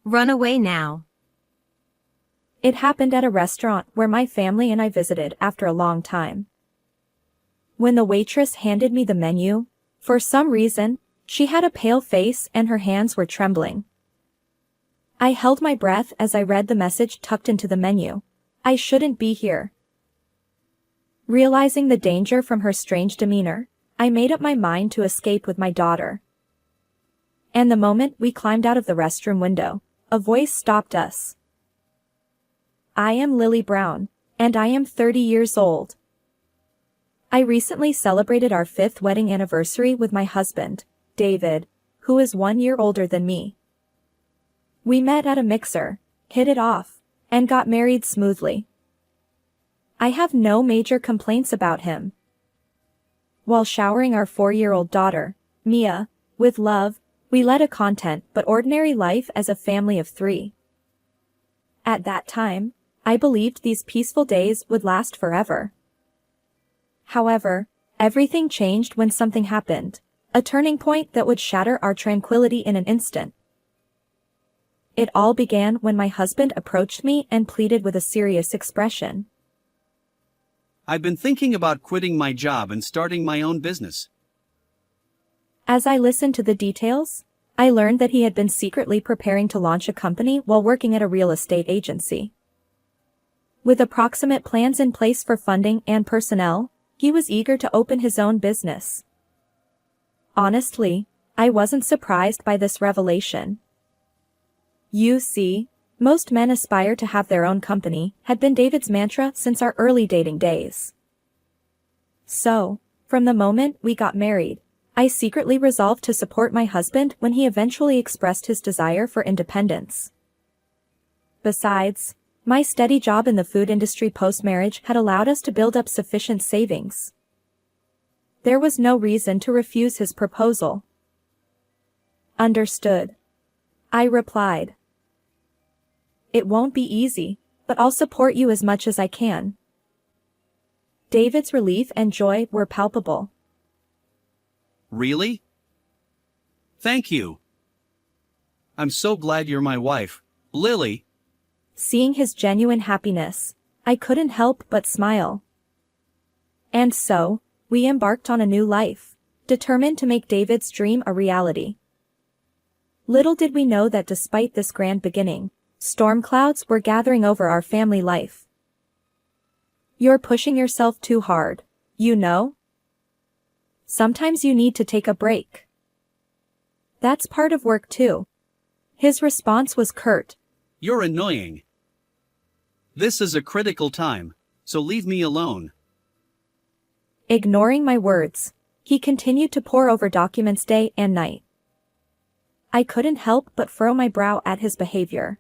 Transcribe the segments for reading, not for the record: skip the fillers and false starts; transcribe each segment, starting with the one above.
Run away now. It happened at a restaurant where my family and I visited after a long time. When the waitress handed me the menu, for some reason, she had a pale face and her hands were trembling. I held my breath as I read the message tucked into the menu. I shouldn't be here. Realizing the danger from her strange demeanor, I made up my mind to escape with my daughter. And the moment we climbed out of the restroom window, a voice stopped us. I am Lily Brown, and I am 30 years old. I recently celebrated our 5th wedding anniversary with my husband, David, who is 1 year older than me. We met at a mixer, hit it off, and got married smoothly. I have no major complaints about him. While showering our 4-year-old daughter, Mia, with love, we led a content but ordinary life as a family of 3. At that time, I believed these peaceful days would last forever. However, everything changed when something happened, a turning point that would shatter our tranquility in an instant. It all began when my husband approached me and pleaded with a serious expression. I've been thinking about quitting my job and starting my own business. As I listened to the details, I learned that he had been secretly preparing to launch a company while working at a real estate agency. With approximate plans in place for funding and personnel, he was eager to open his own business. Honestly, I wasn't surprised by this revelation. You see, most men aspire to have their own company, had been David's mantra since our early dating days. So, from the moment we got married, I secretly resolved to support my husband when he eventually expressed his desire for independence. Besides, my steady job in the food industry post-marriage had allowed us to build up sufficient savings. There was no reason to refuse his proposal. Understood. I replied. It won't be easy, but I'll support you as much as I can. David's relief and joy were palpable. Really? Thank you. I'm so glad you're my wife, Lily. Seeing his genuine happiness, I couldn't help but smile. And so, we embarked on a new life, determined to make David's dream a reality. Little did we know that despite this grand beginning, storm clouds were gathering over our family life. You're pushing yourself too hard, you know? Sometimes you need to take a break. That's part of work too. His response was curt. You're annoying. This is a critical time, so leave me alone. Ignoring my words, he continued to pore over documents day and night. I couldn't help but furrow my brow at his behavior.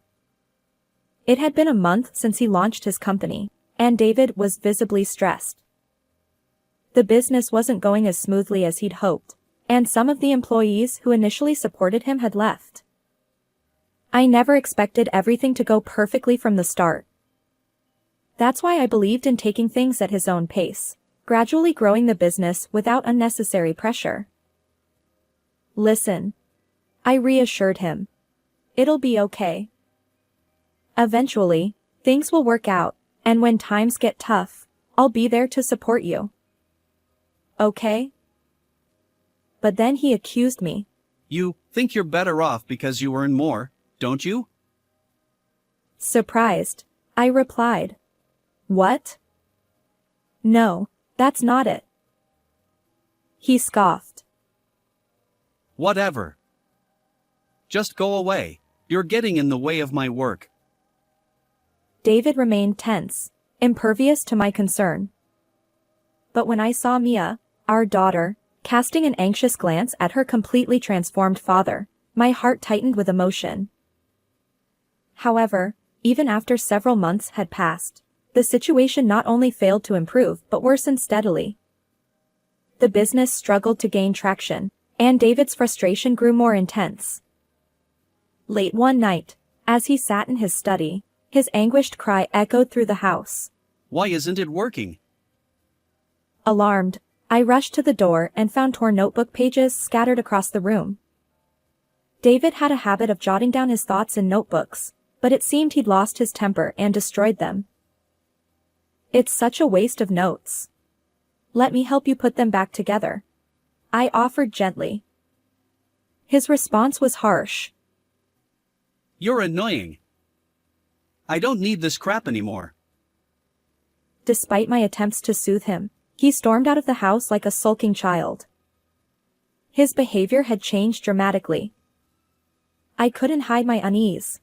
It had been a month since he launched his company, and David was visibly stressed. The business wasn't going as smoothly as he'd hoped, and some of the employees who initially supported him had left. I never expected everything to go perfectly from the start. That's why I believed in taking things at his own pace, gradually growing the business without unnecessary pressure. Listen. I reassured him. It'll be okay. Eventually, things will work out, and when times get tough, I'll be there to support you. Okay? But then he accused me. You think you're better off because you earn more, don't you? Surprised, I replied. What? No, that's not it. He scoffed. Whatever. Just go away. You're getting in the way of my work. David remained tense, impervious to my concern. But when I saw Mia, our daughter, casting an anxious glance at her completely transformed father, my heart tightened with emotion. However, even after several months had passed, the situation not only failed to improve but worsened steadily. The business struggled to gain traction, and David's frustration grew more intense. Late one night, as he sat in his study, his anguished cry echoed through the house. Why isn't it working? Alarmed, I rushed to the door and found torn notebook pages scattered across the room. David had a habit of jotting down his thoughts in notebooks, but it seemed he'd lost his temper and destroyed them. It's such a waste of notes. Let me help you put them back together, I offered gently. His response was harsh. You're annoying. I don't need this crap anymore. Despite my attempts to soothe him, he stormed out of the house like a sulking child. His behavior had changed dramatically. I couldn't hide my unease.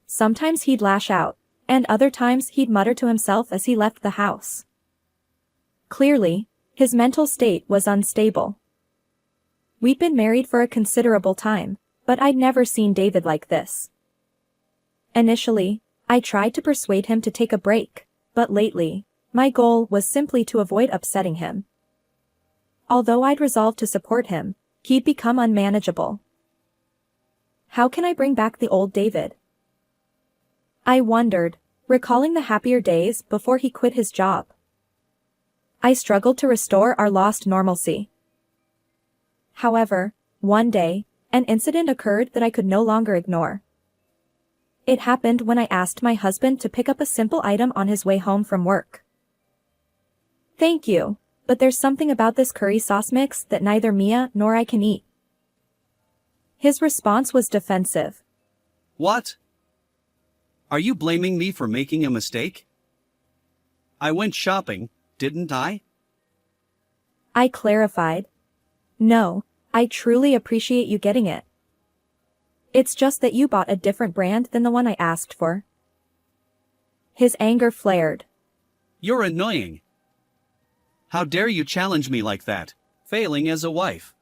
Sometimes he'd lash out, and other times he'd mutter to himself as he left the house. Clearly, his mental state was unstable. We'd been married for a considerable time, but I'd never seen David like this. Initially, I tried to persuade him to take a break, but lately, my goal was simply to avoid upsetting him. Although I'd resolved to support him, he'd become unmanageable. How can I bring back the old David? I wondered, recalling the happier days before he quit his job. I struggled to restore our lost normalcy. However, one day, an incident occurred that I could no longer ignore. It happened when I asked my husband to pick up a simple item on his way home from work. Thank you, but there's something about this curry sauce mix that neither Mia nor I can eat. His response was defensive. What? Are you blaming me for making a mistake? I went shopping, didn't I? I clarified. No, I truly appreciate you getting it. It's just that you bought a different brand than the one I asked for. His anger flared. You're annoying. How dare you challenge me like that, failing as a wife?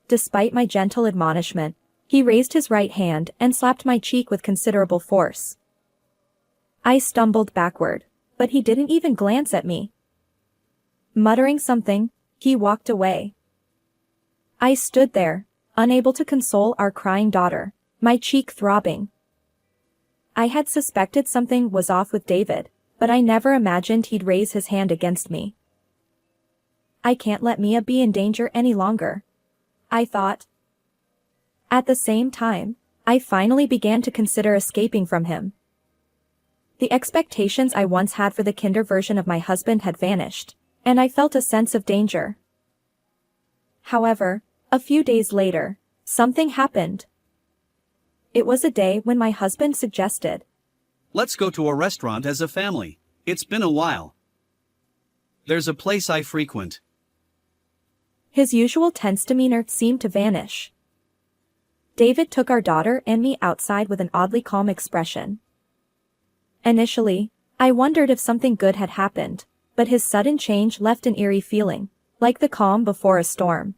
Despite my gentle admonishment, he raised his right hand and slapped my cheek with considerable force. I stumbled backward, but he didn't even glance at me. Muttering something, he walked away. I stood there, unable to console our crying daughter, my cheek throbbing. I had suspected something was off with David, but I never imagined he'd raise his hand against me. I can't let Mia be in danger any longer, I thought. At the same time, I finally began to consider escaping from him. The expectations I once had for the kinder version of my husband had vanished, and I felt a sense of danger. However, a few days later, something happened. It was a day when my husband suggested, Let's go to a restaurant as a family. It's been a while. There's a place I frequent. His usual tense demeanor seemed to vanish. David took our daughter and me outside with an oddly calm expression. Initially, I wondered if something good had happened, but his sudden change left an eerie feeling, like the calm before a storm.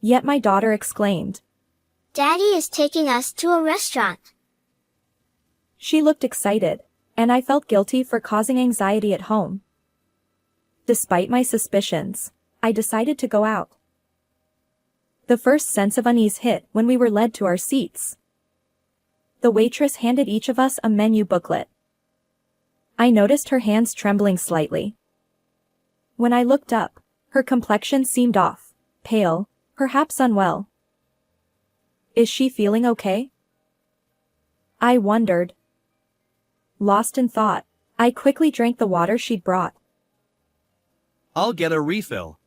Yet my daughter exclaimed, Daddy is taking us to a restaurant. She looked excited, and I felt guilty for causing anxiety at home. Despite my suspicions, I decided to go out. The first sense of unease hit when we were led to our seats. The waitress handed each of us a menu booklet. I noticed her hands trembling slightly. When I looked up, her complexion seemed off, pale, perhaps unwell. Is she feeling okay? I wondered. Lost in thought, I quickly drank the water she'd brought. I'll get a refill.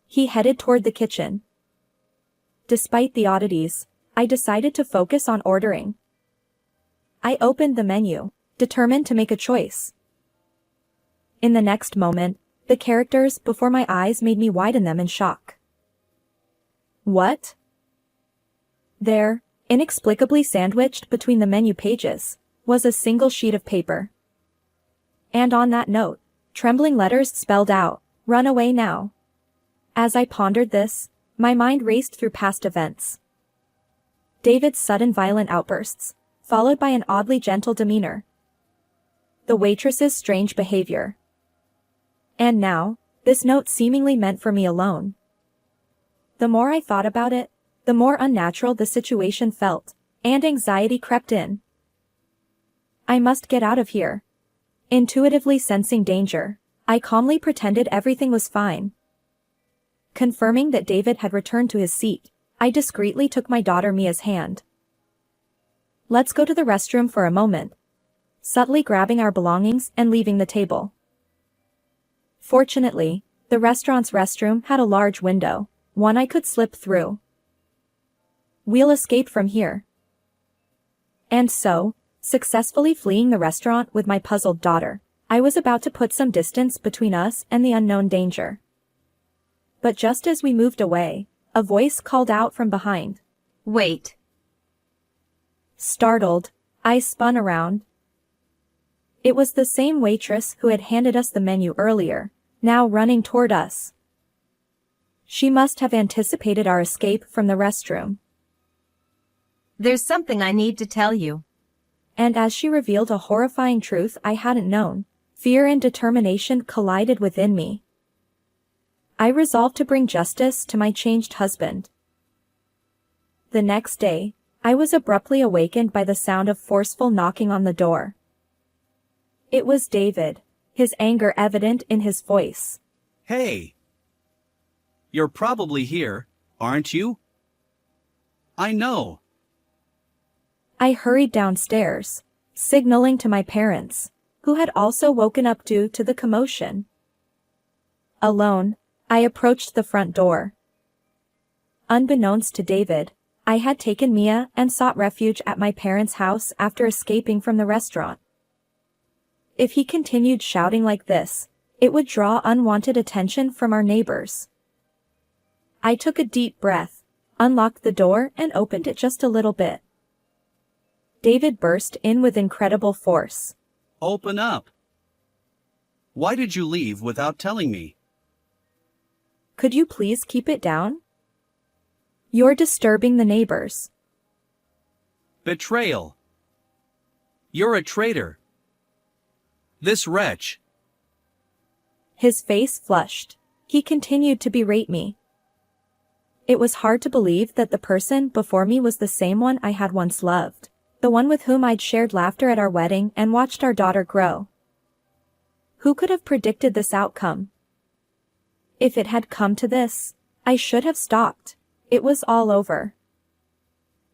He headed toward the kitchen. Despite the oddities, I decided to focus on ordering. I opened the menu, determined to make a choice. In the next moment, the characters before my eyes made me widen them in shock. What? There, inexplicably sandwiched between the menu pages, was a single sheet of paper. And on that note, trembling letters spelled out, "Run away now." As I pondered this, my mind raced through past events. David's sudden violent outbursts, followed by an oddly gentle demeanor. The waitress's strange behavior. And now, this note seemingly meant for me alone. The more I thought about it, the more unnatural the situation felt, and anxiety crept in. I must get out of here. Intuitively sensing danger, I calmly pretended everything was fine. Confirming that David had returned to his seat, I discreetly took my daughter Mia's hand. Let's go to the restroom for a moment. Subtly grabbing our belongings and leaving the table. Fortunately, the restaurant's restroom had a large window, one I could slip through. We'll escape from here. And so, successfully fleeing the restaurant with my puzzled daughter, I was about to put some distance between us and the unknown danger. But just as we moved away, a voice called out from behind. Wait. Startled, I spun around. It was the same waitress who had handed us the menu earlier, now running toward us. She must have anticipated our escape from the restroom. There's something I need to tell you. And as she revealed a horrifying truth I hadn't known, fear and determination collided within me. I resolved to bring justice to my changed husband. The next day, I was abruptly awakened by the sound of forceful knocking on the door. It was David, his anger evident in his voice. Hey! You're probably here, aren't you? I know. I hurried downstairs, signaling to my parents, who had also woken up due to the commotion. Alone, I approached the front door. Unbeknownst to David, I had taken Mia and sought refuge at my parents' house after escaping from the restaurant. If he continued shouting like this, it would draw unwanted attention from our neighbors. I took a deep breath, unlocked the door and opened it just a little bit. David burst in with incredible force. Open up. Why did you leave without telling me? Could you please keep it down? You're disturbing the neighbors. Betrayal. You're a traitor. This wretch. His face flushed. He continued to berate me. It was hard to believe that the person before me was the same one I had once loved, the one with whom I'd shared laughter at our wedding and watched our daughter grow. Who could have predicted this outcome? If it had come to this, I should have stopped. It was all over.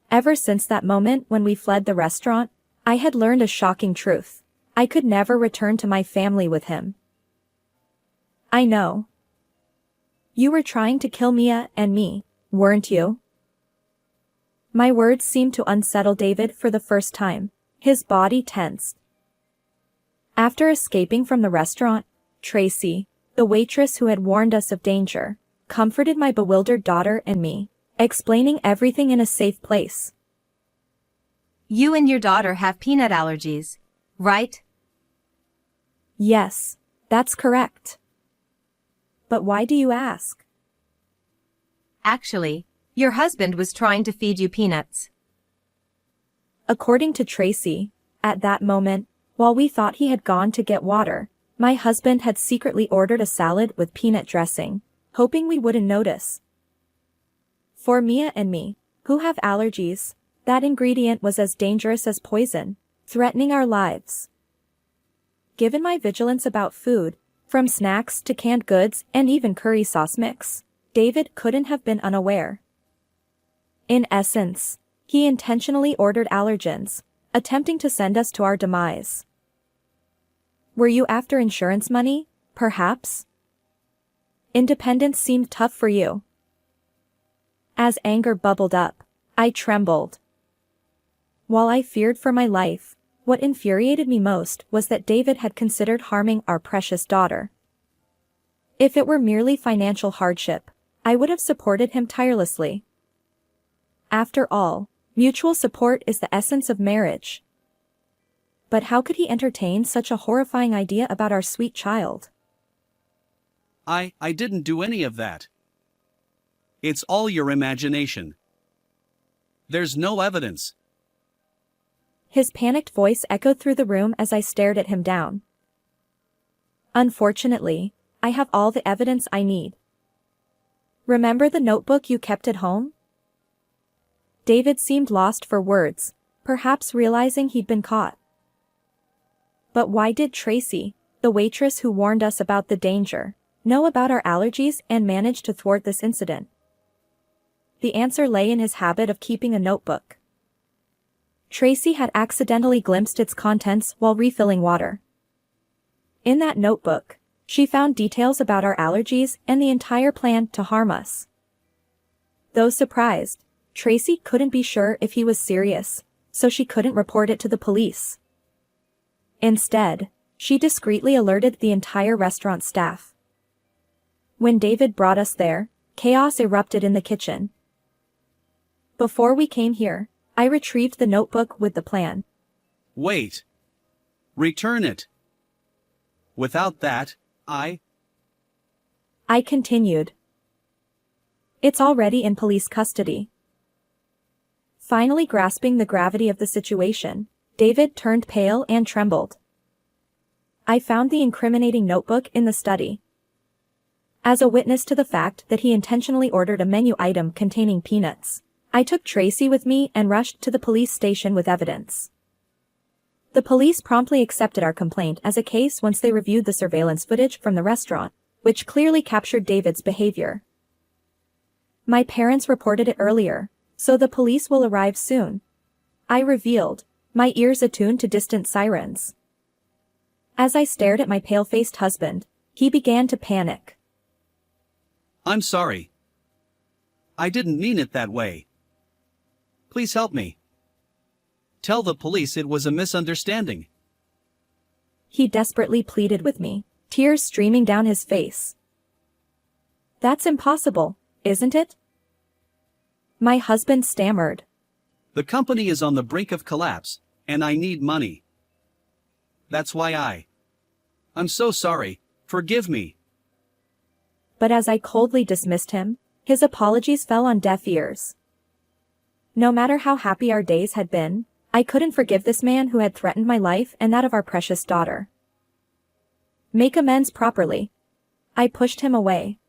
Ever since that moment when we fled the restaurant, I had learned a shocking truth. I could never return to my family with him. I know. You were trying to kill Mia and me, weren't you? My words seemed to unsettle David for the first time. His body tensed. After escaping from the restaurant, Tracy, the waitress who had warned us of danger, comforted my bewildered daughter and me, explaining everything in a safe place. You and your daughter have peanut allergies, right? Yes, that's correct. But why do you ask? Actually, your husband was trying to feed you peanuts. According to Tracy, at that moment, while we thought he had gone to get water, my husband had secretly ordered a salad with peanut dressing, hoping we wouldn't notice. For Mia and me, who have allergies, that ingredient was as dangerous as poison, threatening our lives. Given my vigilance about food, from snacks to canned goods and even curry sauce mix, David couldn't have been unaware. In essence, he intentionally ordered allergens, attempting to send us to our demise. Were you after insurance money, perhaps? Independence seemed tough for you. As anger bubbled up, I trembled. While I feared for my life, what infuriated me most was that David had considered harming our precious daughter. If it were merely financial hardship, I would have supported him tirelessly. After all, mutual support is the essence of marriage. But how could he entertain such a horrifying idea about our sweet child? I didn't do any of that. It's all your imagination. There's no evidence. His panicked voice echoed through the room as I stared at him down. Unfortunately, I have all the evidence I need. Remember the notebook you kept at home? David seemed lost for words, perhaps realizing he'd been caught. But why did Tracy, the waitress who warned us about the danger, know about our allergies and manage to thwart this incident? the answer lay in his habit of keeping a notebook. Tracy had accidentally glimpsed its contents while refilling water. In that notebook, she found details about our allergies and the entire plan to harm us. Though surprised, Tracy couldn't be sure if he was serious, so she couldn't report it to the police. Instead, she discreetly alerted the entire restaurant staff. When David brought us there, chaos erupted in the kitchen. Before we came here, I retrieved the notebook with the plan. Wait. Return it. Without that, I continued. It's already in police custody. Finally grasping the gravity of the situation, David turned pale and trembled. I found the incriminating notebook in the study. As a witness to the fact that he intentionally ordered a menu item containing peanuts, I took Tracy with me and rushed to the police station with evidence. The police promptly accepted our complaint as a case once they reviewed the surveillance footage from the restaurant, which clearly captured David's behavior. My parents reported it earlier, so the police will arrive soon, I revealed, my ears attuned to distant sirens. As I stared at my pale-faced husband, he began to panic. I'm sorry. I didn't mean it that way. Please help me. Tell the police it was a misunderstanding. He desperately pleaded with me, tears streaming down his face. That's impossible, isn't it? My husband stammered. The company is on the brink of collapse, and I need money. That's why I'm so sorry, forgive me. But as I coldly dismissed him, his apologies fell on deaf ears. No matter how happy our days had been, I couldn't forgive this man who had threatened my life and that of our precious daughter. Make amends properly. I pushed him away.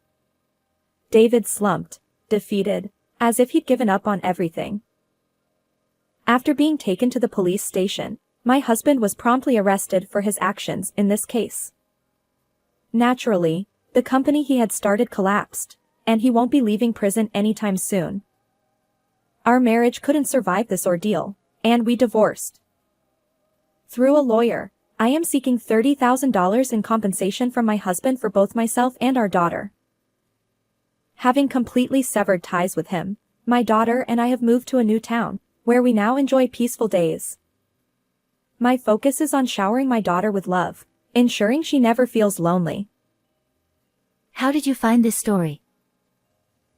David slumped, defeated, as if he'd given up on everything. After being taken to the police station, my husband was promptly arrested for his actions in this case. Naturally, the company he had started collapsed, and he won't be leaving prison anytime soon. Our marriage couldn't survive this ordeal, and we divorced. Through a lawyer, I am seeking $30,000 in compensation from my husband for both myself and our daughter. Having completely severed ties with him, my daughter and I have moved to a new town, where we now enjoy peaceful days. My focus is on showering my daughter with love, ensuring she never feels lonely. How did you find this story?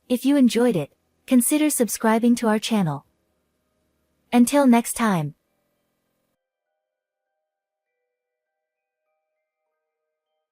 If you enjoyed it, consider subscribing to our channel. Until next time.